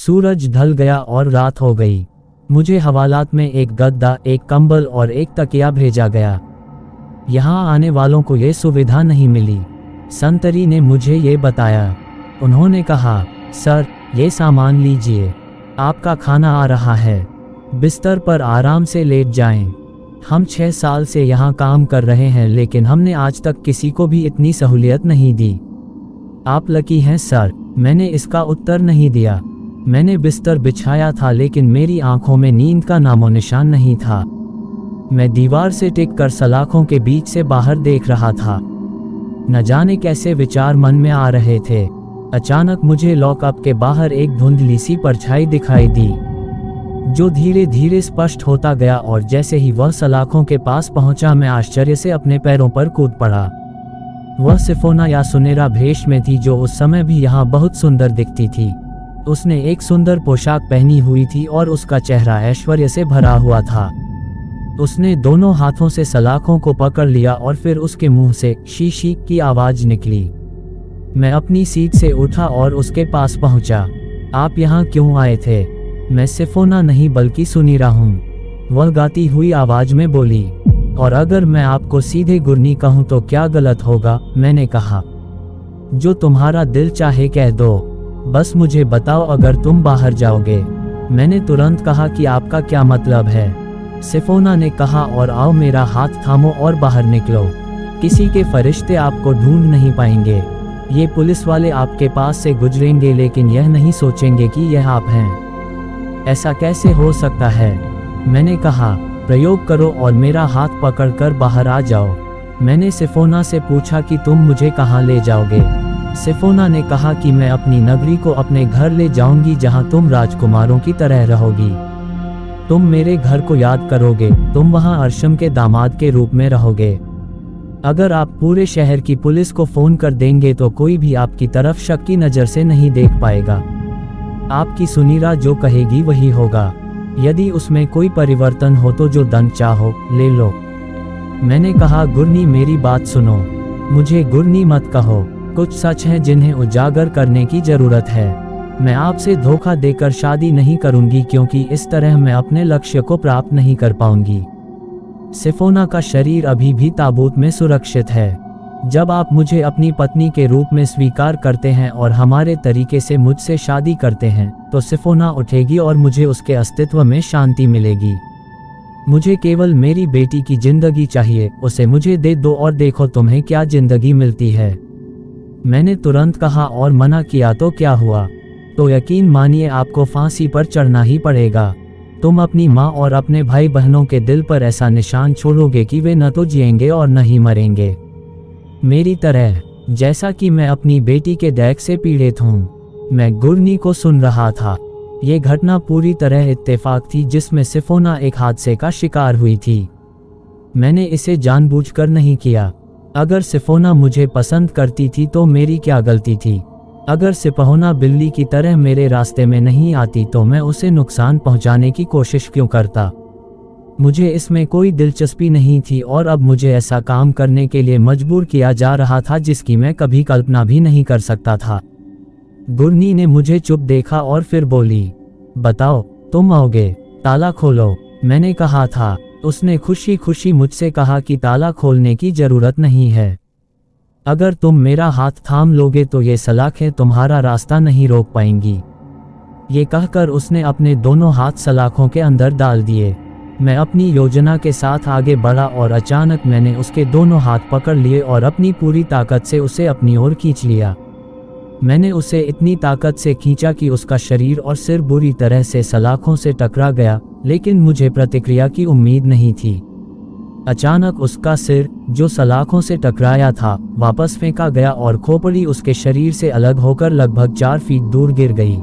सूरज ढल गया और रात हो गई। मुझे हवालात में एक गद्दा, एक कंबल और एक तकिया भेजा गया। यहाँ आने वालों को ये सुविधा नहीं मिली। संतरी ने मुझे ये बताया। उन्होंने कहा, सर ये सामान लीजिए, आपका खाना आ रहा है, बिस्तर पर आराम से लेट जाएं। हम 6 साल से यहाँ काम कर रहे हैं लेकिन हमने आज तक किसी को भी इतनी सहूलियत नहीं दी। आप लकी हैं सर। मैंने इसका उत्तर नहीं दिया। मैंने बिस्तर बिछाया था लेकिन मेरी आंखों में नींद का नामो निशान नहीं था। मैं दीवार से टिक कर सलाखों के बीच से बाहर देख रहा था। न जाने कैसे विचार मन में आ रहे थे। अचानक मुझे लॉकअप के बाहर एक धुंधली सी परछाई दिखाई दी, जो धीरे धीरे स्पष्ट होता गया और जैसे ही वह सलाखों के पास पहुंचा मैं आश्चर्य से अपने पैरों पर कूद पड़ा। वह सिफोना या सुनहरा भेष में थी, जो उस समय भी यहाँ बहुत सुंदर दिखती थी। उसने एक सुंदर पोशाक पहनी हुई थी और उसका चेहरा ऐश्वर्य से भरा हुआ था। उसने दोनों हाथों से सलाखों को पकड़ लिया और फिर उसके मुंह से शी शी की आवाज निकली। मैं अपनी सीट से उठा और उसके पास पहुंचा। आप यहाँ क्यों आए थे? मैं सिफोना नहीं बल्कि सुनीरा हूँ, वह गाती हुई आवाज में बोली। और अगर मैं आपको सीधे गुरनी कहूँ तो क्या गलत होगा? मैंने कहा। जो तुम्हारा दिल चाहे कह दो, बस मुझे बताओ अगर तुम बाहर जाओगे। मैंने तुरंत कहा कि आपका क्या मतलब है? सिफोना ने कहा, और आओ मेरा हाथ थामो और बाहर निकलो। किसी के फरिश्ते आपको ढूंढ नहीं पाएंगे। ये पुलिस वाले आपके पास से गुजरेंगे लेकिन यह नहीं सोचेंगे कि यह आप हैं। ऐसा कैसे हो सकता है? मैंने कहा, प्रयोग करो और मेरा हाथ पकड़कर बाहर आ जाओ। मैंने सिफोना से पूछा कि तुम मुझे कहाँ ले जाओगे? सिफोना ने कहा कि मैं अपनी नगरी को अपने घर ले जाऊंगी, जहाँ तुम राजकुमारों की तरह रहोगी। तुम मेरे घर को याद करोगे, तुम वहाँ अर्शम के दामाद के रूप में रहोगे। अगर आप पूरे शहर की पुलिस को फोन कर देंगे तो कोई भी आपकी तरफ शक की नज़र से नहीं देख पाएगा। आपकी सुनीरा जो कहेगी वही होगा। यदि उसमें कोई परिवर्तन हो तो जो दंड चाहो ले लो। मैंने कहा, गुरनी मेरी बात सुनो, मुझे गुरनी मत कहो। कुछ सच हैं जिन्हें उजागर करने की जरूरत है। मैं आपसे धोखा देकर शादी नहीं करूंगी क्योंकि इस तरह मैं अपने लक्ष्य को प्राप्त नहीं कर पाऊंगी। सिफोना का शरीर अभी भी ताबूत में सुरक्षित है। जब आप मुझे अपनी पत्नी के रूप में स्वीकार करते हैं और हमारे तरीके से मुझसे शादी करते हैं तो सिफोना उठेगी और मुझे उसके अस्तित्व में शांति मिलेगी। मुझे केवल मेरी बेटी की जिंदगी चाहिए, उसे मुझे दे दो और देखो तुम्हें क्या जिंदगी मिलती है। मैंने तुरंत कहा, और मना किया तो क्या हुआ? तो यकीन मानिए आपको फांसी पर चढ़ना ही पड़ेगा। तुम अपनी माँ और अपने भाई बहनों के दिल पर ऐसा निशान छोड़ोगे कि वे न तो जिएंगे और न ही मरेंगे, मेरी तरह, जैसा कि मैं अपनी बेटी के डैक से पीड़ित हूँ। मैं गुरनी को सुन रहा था। ये घटना पूरी तरह इत्तेफाक थी जिसमें सिफोना एक हादसे का शिकार हुई थी। मैंने इसे जानबूझकर नहीं किया। अगर सिफोना मुझे पसंद करती थी तो मेरी क्या गलती थी? अगर सिपहोना बिल्ली की तरह मेरे रास्ते में नहीं आती तो मैं उसे नुकसान पहुंचाने की कोशिश क्यों करता? मुझे इसमें कोई दिलचस्पी नहीं थी और अब मुझे ऐसा काम करने के लिए मजबूर किया जा रहा था जिसकी मैं कभी कल्पना भी नहीं कर सकता था। गुरनी ने मुझे चुप देखा और फिर बोली, बताओ तुम आओगे? ताला खोलो। मैंने कहा था। उसने खुशी खुशी मुझसे कहा कि ताला खोलने की जरूरत नहीं है। अगर तुम मेरा हाथ थाम लोगे तो ये सलाखें तुम्हारा रास्ता नहीं रोक पाएंगी। ये कहकर उसने अपने दोनों हाथ सलाखों के अंदर डाल दिए। मैं अपनी योजना के साथ आगे बढ़ा और अचानक मैंने उसके दोनों हाथ पकड़ लिए और अपनी पूरी ताकत से उसे अपनी ओर खींच लिया। मैंने उसे इतनी ताकत से खींचा कि उसका शरीर और सिर बुरी तरह से सलाखों से टकरा गया, लेकिन मुझे प्रतिक्रिया की उम्मीद नहीं थी। अचानक उसका सिर, जो सलाखों से टकराया था, वापस फेंका गया और खोपड़ी उसके शरीर से अलग होकर लगभग 4 फीट दूर गिर गई।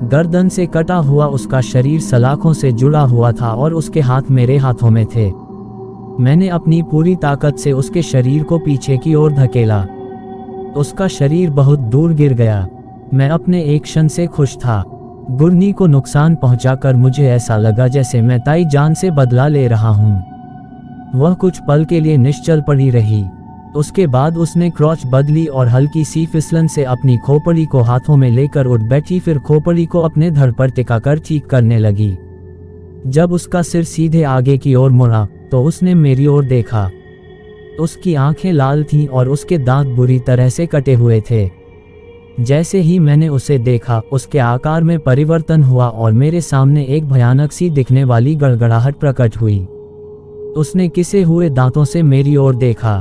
गर्दन से कटा हुआ उसका शरीर सलाखों से जुड़ा हुआ था और उसके हाथ मेरे हाथों में थे। मैंने अपनी पूरी ताकत से उसके शरीर को पीछे की ओर धकेला। उसका शरीर बहुत दूर गिर गया। मैं अपने एक क्षण से खुश था। गुरनी को नुकसान पहुंचाकर मुझे ऐसा लगा जैसे मैं ताई जान से बदला ले रहा हूं। वह कुछ पल के लिए निश्चल पड़ी रही। उसके बाद उसने क्रॉच बदली और हल्की सी फिसलन से अपनी खोपड़ी को हाथों में लेकर उठ बैठी, फिर खोपड़ी को अपने धड़ पर टिकाकर चीख करने लगी। जब उसका सिर सीधे आगे की ओर मुड़ा तो उसने मेरी ओर देखा। उसकी आंखें लाल थीं और उसके दांत बुरी तरह से कटे हुए थे। जैसे ही मैंने उसे देखा, उसके आकार में परिवर्तन हुआ और मेरे सामने एक भयानक सी दिखने वाली गड़गड़ाहट प्रकट हुई। उसने किसे हुए दांतों से मेरी ओर देखा।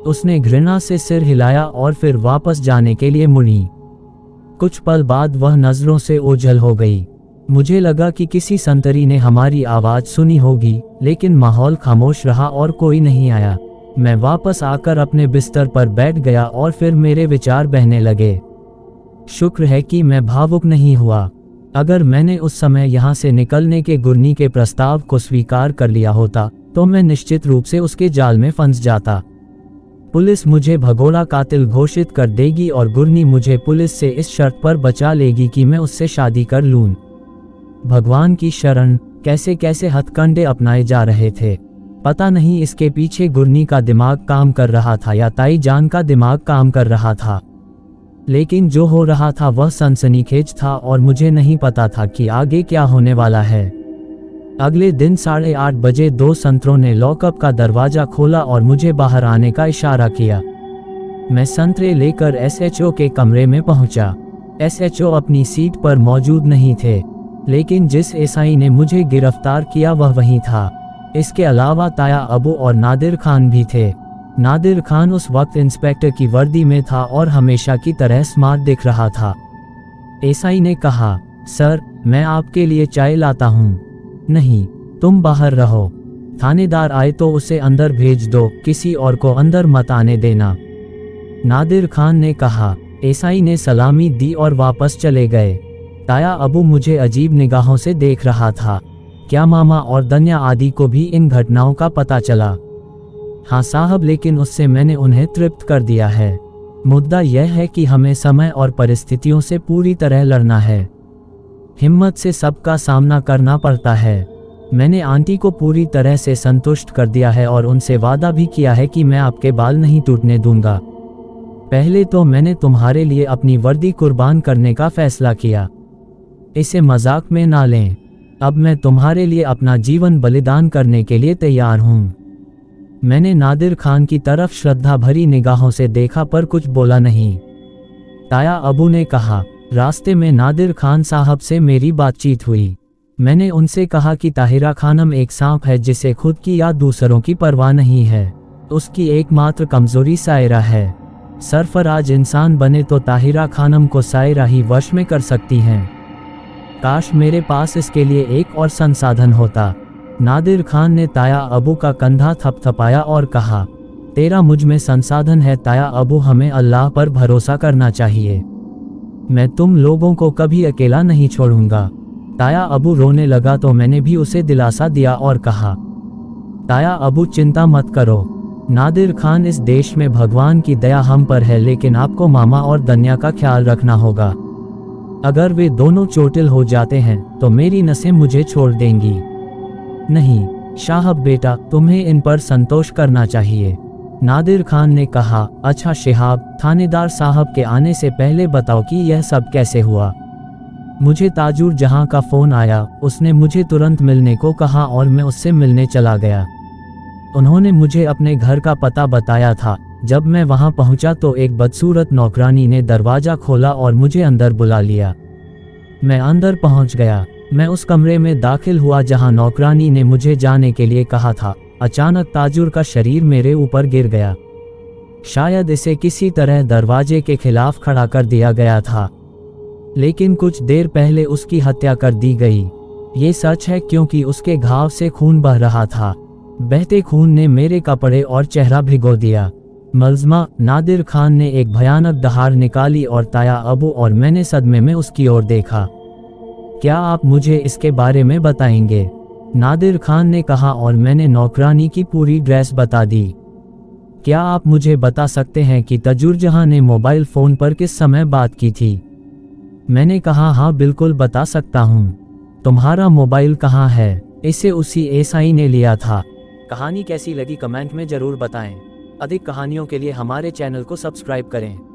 उसने घृणा से सिर हिलाया और फिर वापस जाने के लिए मुड़ी। कुछ पल बाद वह नजरों से ओझल हो गई। मुझे लगा कि किसी संतरी ने हमारी आवाज सुनी होगी, लेकिन माहौल खामोश रहा और कोई नहीं आया। मैं वापस आकर अपने बिस्तर पर बैठ गया और फिर मेरे विचार बहने लगे। शुक्र है कि मैं भावुक नहीं हुआ। अगर मैंने उस समय यहाँ से निकलने के गुरनी के प्रस्ताव को स्वीकार कर लिया होता तो मैं निश्चित रूप से उसके जाल में फंस जाता। पुलिस मुझे भगोड़ा कातिल घोषित कर देगी और गुरनी मुझे पुलिस से इस शर्त पर बचा लेगी कि मैं उससे शादी कर लूं। भगवान की शरण, कैसे कैसे हथकंडे अपनाए जा रहे थे। पता नहीं इसके पीछे गुरनी का दिमाग काम कर रहा था या ताई जान का दिमाग काम कर रहा था, लेकिन जो हो रहा था वह सनसनीखेज था और मुझे नहीं पता था कि आगे क्या होने वाला है। अगले दिन 8:30 बजे 2 संतरों ने लॉकअप का दरवाजा खोला और मुझे बाहर आने का इशारा किया। मैं संतरे लेकर एसएचओ के कमरे में पहुंचा। एसएचओ अपनी सीट पर मौजूद नहीं थे, लेकिन जिस एसआई ने मुझे गिरफ्तार किया वह वहीं था। इसके अलावा ताया अबू और नादिर खान भी थे। नादिर खान उस वक्त इंस्पेक्टर की वर्दी में था और हमेशा की तरह स्मार्ट दिख रहा था। एसआई ने कहा, सर, मैं आपके लिए चाय लाता हूँ। नहीं, तुम बाहर रहो। थानेदार आए तो उसे अंदर भेज दो, किसी और को अंदर मत आने देना, नादिर खान ने कहा। एसआई ने सलामी दी और वापस चले गए। ताया अबू मुझे अजीब निगाहों से देख रहा था। क्या मामा और दन्या आदि को भी इन घटनाओं का पता चला? हाँ साहब, लेकिन उससे मैंने उन्हें तृप्त कर दिया है। मुद्दा यह है कि हमें समय और परिस्थितियों से पूरी तरह लड़ना है। हिम्मत से सबका सामना करना पड़ता है। मैंने आंटी को पूरी तरह से संतुष्ट कर दिया है और उनसे वादा भी किया है कि मैं आपके बाल नहीं टूटने दूंगा। पहले तो मैंने तुम्हारे लिए अपनी वर्दी कुर्बान करने का फैसला किया, इसे मजाक में ना लें। अब मैं तुम्हारे लिए अपना जीवन बलिदान करने के लिए तैयार हूँ। मैंने नादिर खान की तरफ श्रद्धा भरी निगाहों से देखा पर कुछ बोला नहीं। ताया अबू ने कहा, रास्ते में नादिर खान साहब से मेरी बातचीत हुई। मैंने उनसे कहा कि ताहिरा खानम एक सांप है जिसे खुद की या दूसरों की परवाह नहीं है। उसकी एकमात्र कमजोरी सायरा है। सरफराज इंसान बने तो ताहिरा खानम को सायरा ही वश में कर सकती हैं। काश मेरे पास इसके लिए एक और संसाधन होता। नादिर खान ने ताया अबू का कंधा थपथपाया और कहा, तेरा मुझ में संसाधन है ताया अबू, हमें अल्लाह पर भरोसा करना चाहिए। मैं तुम लोगों को कभी अकेला नहीं छोड़ूंगा। ताया अबू रोने लगा तो मैंने भी उसे दिलासा दिया और कहा, ताया अबू चिंता मत करो। नादिर खान, इस देश में भगवान की दया हम पर है, लेकिन आपको मामा और दन्या का ख्याल रखना होगा। अगर वे दोनों चोटिल हो जाते हैं तो मेरी नसें मुझे छोड़ देंगी। नहीं शाहब बेटा, तुम्हें इन पर संतोष करना चाहिए। नादिर खान ने कहा, अच्छा शिहाब, थानेदार साहब के आने से पहले बताओ कि यह सब कैसे हुआ। मुझे ताजुर जहां का फोन आया, उसने मुझे तुरंत मिलने को कहा और मैं उससे मिलने चला गया। उन्होंने मुझे अपने घर का पता बताया था। जब मैं वहां पहुंचा तो एक बदसूरत नौकरानी ने दरवाजा खोला और मुझे अंदर बुला लिया। मैं अंदर पहुंच गया। मैं उस कमरे में दाखिल हुआ जहां नौकरानी ने मुझे जाने के लिए कहा था। अचानक ताजुर का शरीर मेरे ऊपर गिर गया। शायद इसे किसी तरह दरवाजे के खिलाफ खड़ा कर दिया गया था, लेकिन कुछ देर पहले उसकी हत्या कर दी गई। ये सच है क्योंकि उसके घाव से खून बह रहा था। बहते खून ने मेरे कपड़े और चेहरा भिगो दिया। मलजमा नादिर खान ने एक भयानक दहाड़ निकाली और ताया अबू और मैंने सदमे में उसकी ओर देखा। क्या आप मुझे इसके बारे में बताएंगे? नादिर खान ने कहा और मैंने नौकरानी की पूरी ड्रेस बता दी। क्या आप मुझे बता सकते हैं कि तजुर जहां ने मोबाइल फोन पर किस समय बात की थी? मैंने कहा, हाँ बिल्कुल बता सकता हूँ। तुम्हारा मोबाइल कहाँ है? इसे उसी एसआई ने लिया था। कहानी कैसी लगी कमेंट में जरूर बताएं। अधिक कहानियों के लिए हमारे चैनल को सब्सक्राइब करें।